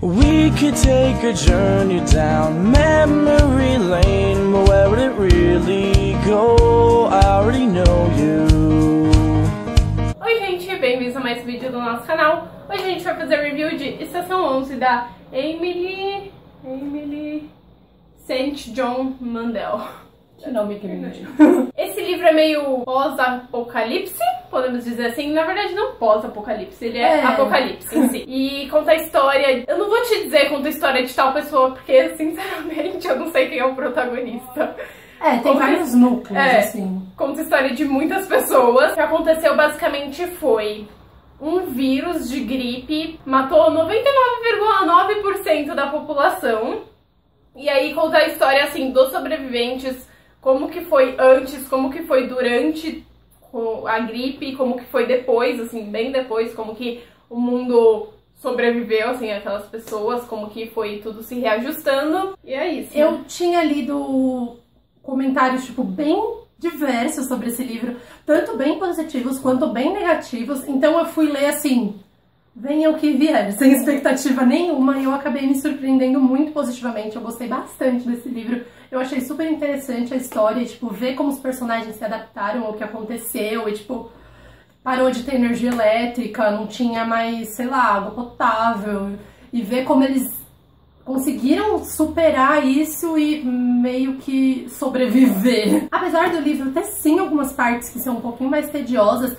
We could take a journey down memory lane, but where would it really go? I already know you. Oi gente, bem-vindos a mais um vídeo do nosso canal. Hoje a gente vai fazer review de Estação 11 da Emily St. John Mandel. Que nome que lindo. Esse livro é meio pós-apocalipse, podemos dizer assim. Na verdade não pós-apocalipse, ele é apocalipse em si. E conta a história, eu não vou te dizer conta a história de tal pessoa, porque sinceramente eu não sei quem é o protagonista. Tem vários núcleos, assim. Conta a história de muitas pessoas. O que aconteceu basicamente foi um vírus de gripe, matou 99,9% da população. E aí conta a história assim dos sobreviventes, como que foi antes, como que foi durante a gripe, como que foi depois, assim, bem depois, como que o mundo sobreviveu, assim, aquelas pessoas, como que foi tudo se reajustando. E é isso. Eu tinha lido comentários, tipo, bem diversos sobre esse livro, tanto bem positivos quanto bem negativos, então eu fui ler assim, venha o que vier, sem expectativa nenhuma, e eu acabei me surpreendendo muito positivamente. Eu gostei bastante desse livro, eu achei super interessante a história, tipo, ver como os personagens se adaptaram ao que aconteceu, e tipo, parou de ter energia elétrica, não tinha mais, sei lá, água potável, e ver como eles conseguiram superar isso e meio que sobreviver. Apesar do livro ter sim algumas partes que são um pouquinho mais tediosas,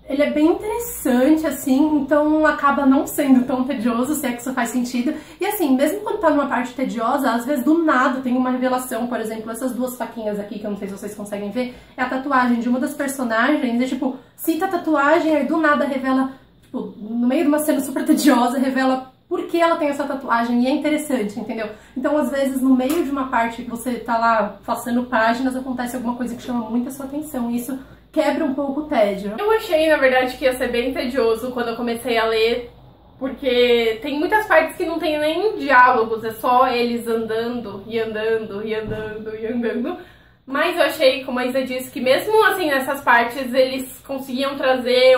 ele é bem interessante, assim, então acaba não sendo tão tedioso, se é que isso faz sentido. E assim, mesmo quando tá numa parte tediosa, às vezes do nada tem uma revelação. Por exemplo, essas duas faquinhas aqui, que eu não sei se vocês conseguem ver, é a tatuagem de uma das personagens, e tipo, cita a tatuagem, aí do nada revela, tipo, no meio de uma cena super tediosa, revela por que ela tem essa tatuagem, e é interessante, entendeu? Então, às vezes, no meio de uma parte que você tá lá passando páginas, acontece alguma coisa que chama muito a sua atenção, e isso quebra um pouco o tédio. Eu achei, na verdade, que ia ser bem tedioso quando eu comecei a ler, porque tem muitas partes que não tem nem diálogos, é só eles andando e andando e andando e andando. Mas eu achei, como a Isa disse, que mesmo assim nessas partes eles conseguiam trazer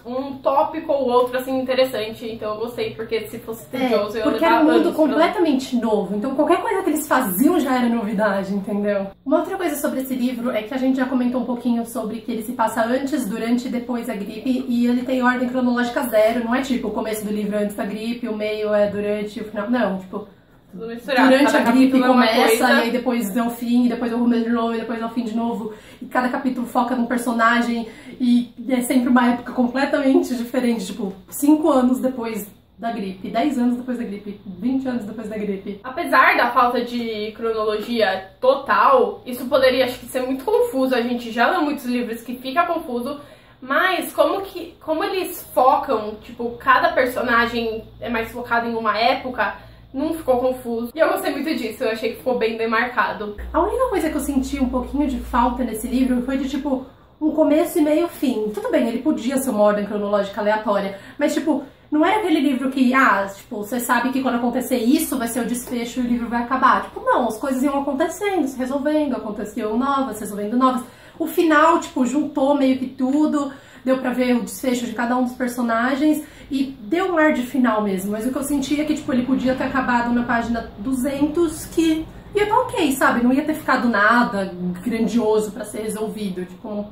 um tópico ou outro assim interessante. Então eu gostei, porque se fosse tedioso eu ia porque era um mundo completamente novo, então qualquer coisa que eles faziam já era novidade, entendeu? Uma outra coisa sobre esse livro é que a gente já comentou um pouquinho sobre que ele se passa antes, durante e depois da gripe, e ele tem ordem cronológica zero, não é tipo o começo do livro antes da gripe, o meio é durante e o final, não, tipo, durante a gripe começa, e aí depois é o fim, e depois é o começo de novo, e depois é o fim de novo, e cada capítulo foca num personagem, e é sempre uma época completamente diferente, tipo, 5 anos depois da gripe, 10 anos depois da gripe, 20 anos depois da gripe. Apesar da falta de cronologia total, isso poderia, acho que, ser muito confuso. A gente já lê muitos livros que fica confuso, mas como eles focam, tipo, cada personagem é mais focado em uma época, não ficou confuso. E eu gostei muito disso, eu achei que ficou bem demarcado. A única coisa que eu senti um pouquinho de falta nesse livro foi de, tipo, um começo e meio fim. Tudo bem, ele podia ser uma ordem cronológica aleatória, mas, tipo, não era aquele livro que, tipo, você sabe que quando acontecer isso vai ser o desfecho e o livro vai acabar. Tipo, não, as coisas iam acontecendo, se resolvendo, aconteciam novas, se resolvendo novas. O final, tipo, juntou meio que tudo, deu pra ver o desfecho de cada um dos personagens e deu um ar de final mesmo. Mas o que eu senti é que, tipo, ele podia ter acabado na página 200, que ia estar ok, sabe? Não ia ter ficado nada grandioso pra ser resolvido, tipo,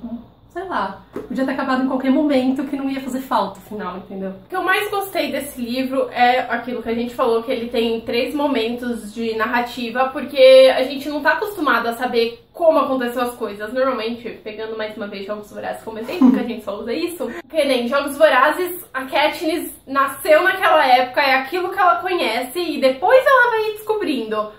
sei lá, podia ter acabado em qualquer momento, que não ia fazer falta no final, entendeu? O que eu mais gostei desse livro é aquilo que a gente falou, que ele tem 3 momentos de narrativa, porque a gente não tá acostumado a saber como aconteceu as coisas. Normalmente, pegando mais uma vez Jogos Vorazes como exemplo, que a gente só usa isso, que nem Jogos Vorazes, a Katniss nasceu naquela época, é aquilo que ela conhece, e depois ela vai descobrindo.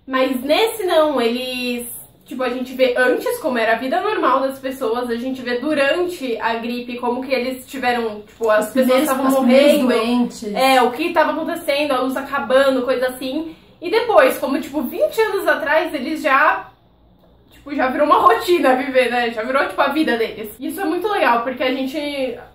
Mas nesse não, eles... Tipo, a gente vê antes como era a vida normal das pessoas, a gente vê durante a gripe como que eles tiveram, tipo, as pessoas estavam morrendo, doentes. O que estava acontecendo, a luz acabando, coisa assim. E depois, como, tipo, 20 anos atrás, eles já, tipo, já virou uma rotina viver, né? Já virou, tipo, a vida deles. Isso é muito legal, porque a gente...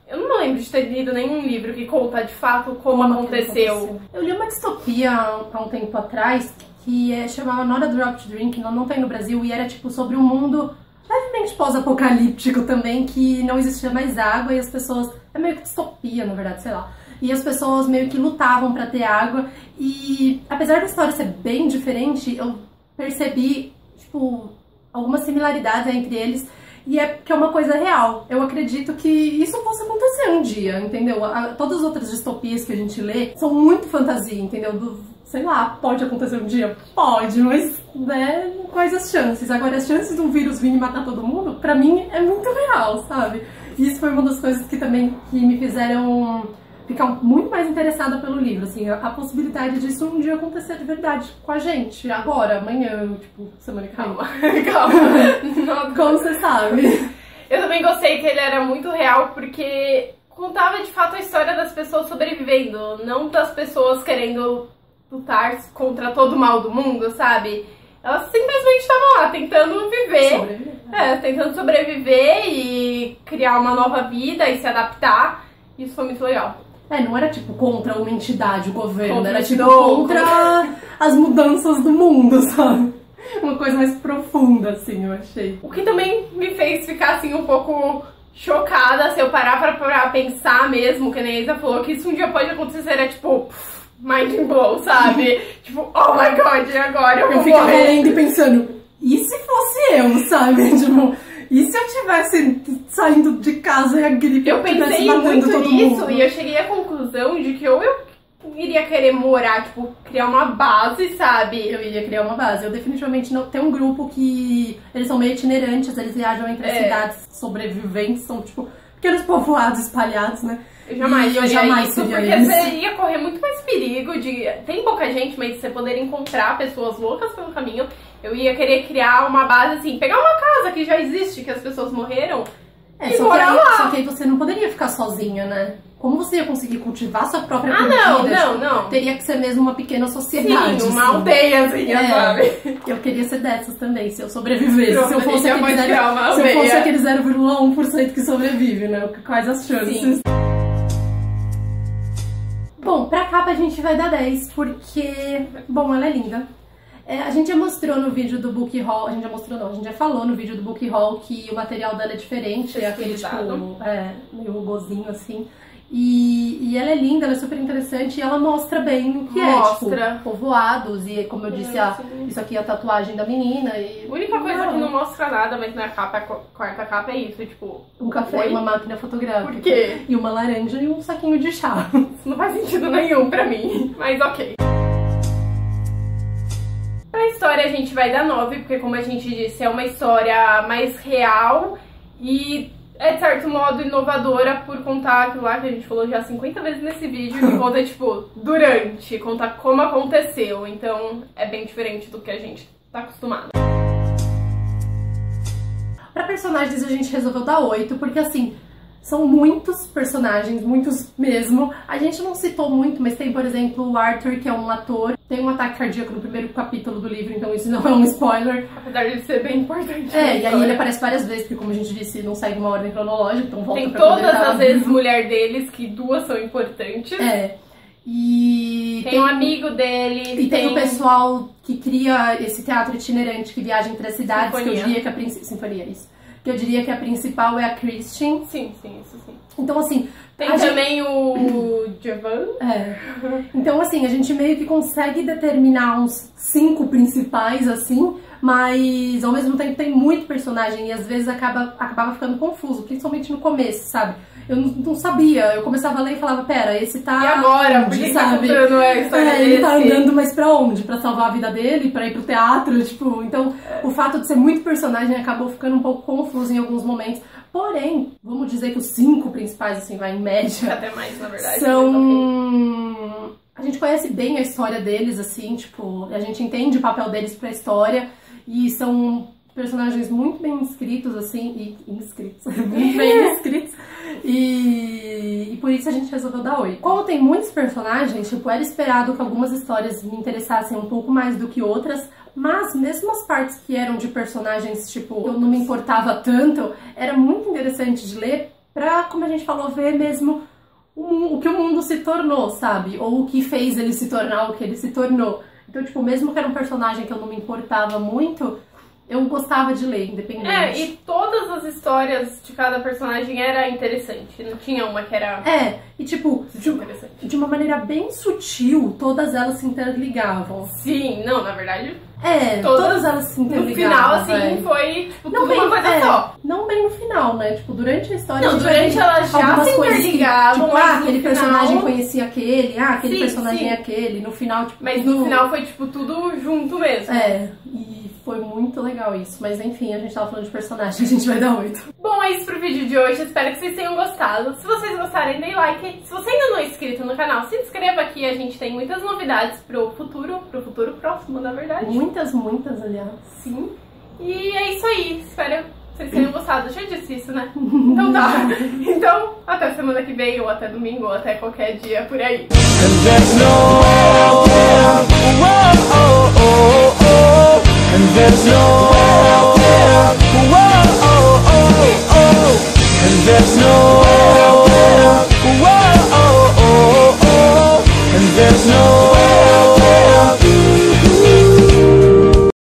Eu não me lembro de ter lido nenhum livro que conta, de fato, como aconteceu. Eu li uma distopia há um tempo atrás, que chamava Not a Drop to Drink, não tem no Brasil, e era tipo sobre um mundo levemente pós-apocalíptico também, que não existia mais água e as pessoas... É meio que distopia, na verdade, sei lá. e as pessoas meio que lutavam pra ter água. E apesar da história ser bem diferente, eu percebi, tipo, algumas similaridades entre eles. E é que é uma coisa real. Eu acredito que isso possa acontecer um dia, entendeu? Todas as outras distopias que a gente lê são muito fantasia, entendeu? Sei lá, pode acontecer um dia? Pode, mas, né, quais as chances? Agora, as chances de um vírus vir e matar todo mundo, pra mim, é muito real, sabe? E isso foi uma das coisas que também me fizeram ficar muito mais interessada pelo livro, assim, a possibilidade disso um dia acontecer de verdade com a gente, agora, amanhã, tipo, semana que vem. Calma. Como você sabe? Eu também gostei que ele era muito real, porque contava de fato a história das pessoas sobrevivendo, não das pessoas querendo lutar contra todo o mal do mundo, sabe? Elas simplesmente estavam lá tentando viver, tentando sobreviver e criar uma nova vida e se adaptar. Isso foi muito legal. Não era tipo contra uma entidade, o governo, era tipo contra contra as mudanças do mundo, sabe? Uma coisa mais profunda, assim, eu achei. O que também me fez ficar assim um pouco chocada, se eu parar pra pensar mesmo, que nem a Isa falou, que isso um dia pode acontecer, é tipo, mind blow, sabe? Tipo, oh my god, e agora eu vou ficava morrer. lendo e pensando, e se fosse eu, sabe? Tipo, e se eu tivesse saindo de casa e a gripe Eu tivesse pensei matando muito todo nisso mundo? e eu cheguei à conclusão de que ou eu iria querer morar, tipo, criar uma base, sabe? Eu iria criar uma base. Eu definitivamente não... Tem um grupo que... Eles são meio itinerantes, eles viajam entre as cidades sobreviventes, são, tipo, pequenos povoados espalhados, né? Eu jamais eu faria jamais isso, seria porque isso. você ia correr muito mais perigo de... Tem pouca gente, mas você poder encontrar pessoas loucas pelo caminho. Eu ia querer criar uma base, assim, pegar uma casa que já existe, que as pessoas morreram, e morar lá. Só que aí você não poderia ficar sozinha, né? Como você ia conseguir cultivar sua própria comida? Não. Teria que ser mesmo uma pequena sociedade. Sim, uma assim. aldeiazinha, sabe? Eu queria ser dessas também, se eu sobrevivesse. Pronto, se eu fosse a gente aquele, criar uma se eu fosse aldeia. aquele 0,1% que sobrevive, né? Quais as chances? Sim. Bom, pra capa a gente vai dar 10, porque... Bom, ela é linda. A gente já mostrou no vídeo do Book Haul, a gente já falou no vídeo do Book Haul que o material dela é diferente, é aquele tipo, meio robozinho assim. E ela é linda, ela é super interessante e ela mostra bem o que Mostra. é, tipo, povoados e, como eu disse, isso aqui é a tatuagem da menina. E... A única coisa que não mostra nada, mas na capa, a quarta capa é isso, tipo... Um café e uma máquina fotográfica. Por quê? E uma laranja e um saquinho de chá. Isso não faz sentido nenhum pra mim, mas ok. Pra história a gente vai dar 9, porque como a gente disse, é uma história mais real e é de certo modo inovadora por contar aquilo lá que a gente falou já 50 vezes nesse vídeo, que conta tipo, durante, conta como aconteceu, então é bem diferente do que a gente tá acostumado. Pra personagens a gente resolveu dar 8, porque assim, são muitos personagens, muitos mesmo. A gente não citou muito, mas tem, por exemplo, o Arthur, que é um ator. Tem um ataque cardíaco no primeiro capítulo do livro, então isso não é um spoiler. Apesar de ser bem importante. E aí ele aparece várias vezes, porque como a gente disse, não segue uma ordem cronológica, então volta tem pra todas comentar. as vezes mulher deles, que 2 são importantes. E tem um amigo dele. E tem o pessoal que cria esse teatro itinerante que viaja entre as cidades, Sinfonia. que eu diria que a principal... Sinfonia, isso. Que eu diria que a principal é a Christian. Sim, isso sim. Então, assim... Tem também o Javan. Então, assim, a gente meio que consegue determinar uns 5 principais, assim, mas ao mesmo tempo tem muito personagem e às vezes acabava ficando confuso, principalmente no começo, sabe? Eu não sabia, eu começava a ler e falava, pera, esse tá... E agora? Por que tá contando a história desse? Ele tá andando mais pra onde? Pra salvar a vida dele? Pra ir pro teatro? Tipo, então o fato de ser muito personagem acabou ficando um pouco confuso em alguns momentos. Porém, vamos dizer que os 5 principais, assim, vai em média... Até mais, na verdade. São... A gente conhece bem a história deles, assim, tipo... A gente entende o papel deles pra história. E são personagens muito bem escritos, assim... muito bem escritos. E por isso a gente resolveu dar 8. Como tem muitos personagens, tipo, era esperado que algumas histórias me interessassem um pouco mais do que outras... Mas mesmo as partes que eram de personagens, tipo, eu não me importava tanto, era muito interessante de ler pra, como a gente falou, ver mesmo o que o mundo se tornou, sabe? Ou o que fez ele se tornar o que ele se tornou. Então, tipo, mesmo que era um personagem que eu não me importava muito, eu gostava de ler, independente. E todas as histórias de cada personagem era interessante. Não tinha uma que era... e tipo, de uma maneira bem sutil, todas elas se interligavam. Sim, não, na verdade... todas elas se interligavam. No final, assim, foi tipo, não tudo uma coisa só. Não bem no final, né? Tipo, durante a história... Não, durante elas já se interligavam. Tipo, aquele final... personagem conhecia aquele, aquele sim, personagem é aquele. No final, tipo... Mas no final foi, tipo, tudo junto mesmo. E foi muito legal isso. Mas enfim, a gente tava falando de personagem, a gente vai dar 8. Bom, é isso pro vídeo de hoje. Espero que vocês tenham gostado. Se vocês gostarem, deem like. Se você ainda não é inscrito no canal, se inscreva aqui. A gente tem muitas novidades pro futuro próximo, na verdade. Muitas, aliás. Sim. E é isso aí. Espero que vocês tenham gostado. Eu já disse isso, né? Então tá. Então, até semana que vem, ou até domingo, ou até qualquer dia por aí. And there's no and there's no and there's no and there's no